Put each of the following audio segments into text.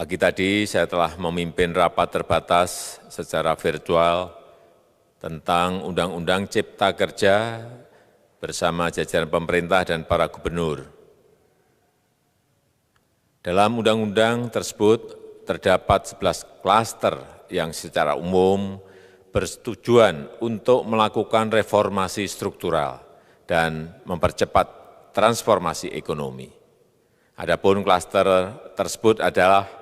Pagi tadi saya telah memimpin rapat terbatas secara virtual tentang Undang-Undang Cipta Kerja bersama jajaran pemerintah dan para gubernur. Dalam undang-undang tersebut terdapat 11 klaster yang secara umum bertujuan untuk melakukan reformasi struktural dan mempercepat transformasi ekonomi. Adapun klaster tersebut adalah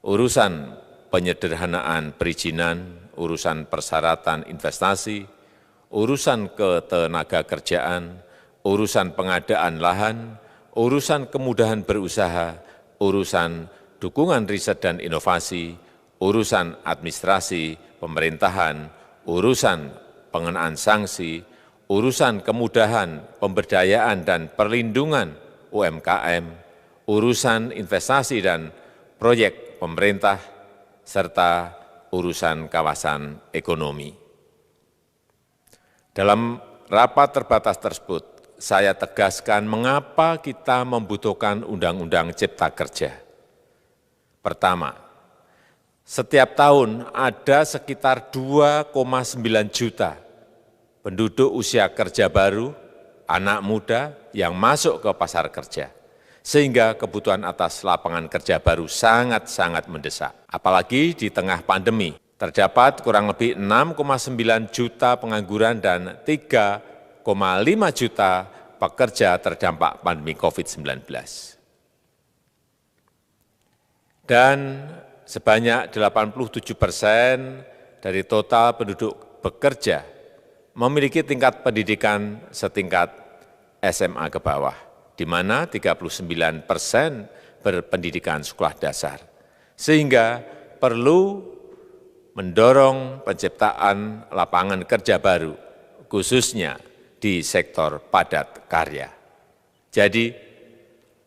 urusan penyederhanaan perizinan, urusan persyaratan investasi, urusan ketenagakerjaan, urusan pengadaan lahan, urusan kemudahan berusaha, urusan dukungan riset dan inovasi, urusan administrasi pemerintahan, urusan pengenaan sanksi, urusan kemudahan pemberdayaan dan perlindungan UMKM, urusan investasi dan proyek pemerintah, serta urusan kawasan ekonomi. Dalam rapat terbatas tersebut, saya tegaskan mengapa kita membutuhkan Undang-Undang Cipta Kerja. Pertama, setiap tahun ada sekitar 2,9 juta penduduk usia kerja baru, anak muda yang masuk ke pasar kerja, sehingga kebutuhan atas lapangan kerja baru sangat-sangat mendesak. Apalagi di tengah pandemi, terdapat kurang lebih 6,9 juta pengangguran dan 3,5 juta pekerja terdampak pandemi COVID-19. Dan sebanyak 87% dari total penduduk bekerja memiliki tingkat pendidikan setingkat SMA ke bawah, di mana 39% berpendidikan sekolah dasar. Sehingga perlu mendorong penciptaan lapangan kerja baru, khususnya di sektor padat karya. Jadi,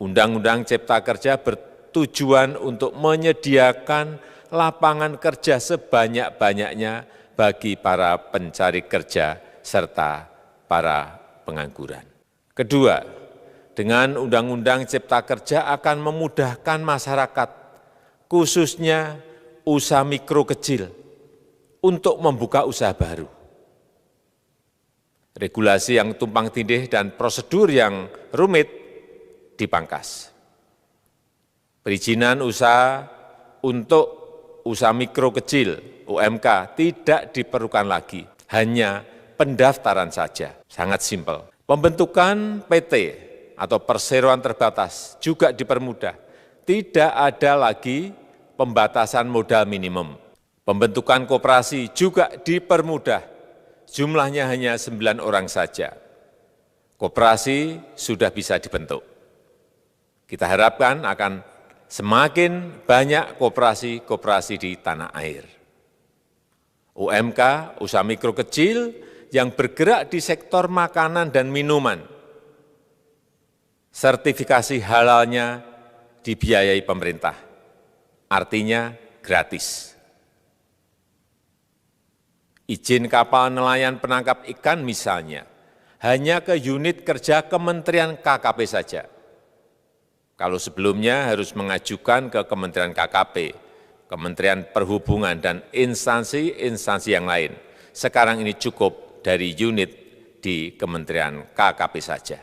Undang-Undang Cipta Kerja bertujuan untuk menyediakan lapangan kerja sebanyak-banyaknya bagi para pencari kerja serta para pengangguran. Kedua, dengan Undang-Undang Cipta Kerja akan memudahkan masyarakat, khususnya usaha mikro kecil, untuk membuka usaha baru. Regulasi yang tumpang tindih dan prosedur yang rumit dipangkas. Perizinan usaha untuk usaha mikro kecil UMK tidak diperlukan lagi, hanya pendaftaran saja, sangat simpel. Pembentukan PT atau perseroan terbatas juga dipermudah, tidak ada lagi pembatasan modal minimum. Pembentukan koperasi juga dipermudah, jumlahnya hanya 9 orang saja. Koperasi sudah bisa dibentuk. Kita harapkan akan semakin banyak koperasi-koperasi di tanah air. UMK, usaha mikro kecil yang bergerak di sektor makanan dan minuman, sertifikasi halalnya dibiayai pemerintah, artinya gratis. Izin kapal nelayan penangkap ikan misalnya, hanya ke unit kerja Kementerian KKP saja. Kalau sebelumnya harus mengajukan ke Kementerian KKP, Kementerian Perhubungan, dan instansi-instansi yang lain. Sekarang ini cukup dari unit di Kementerian KKP saja.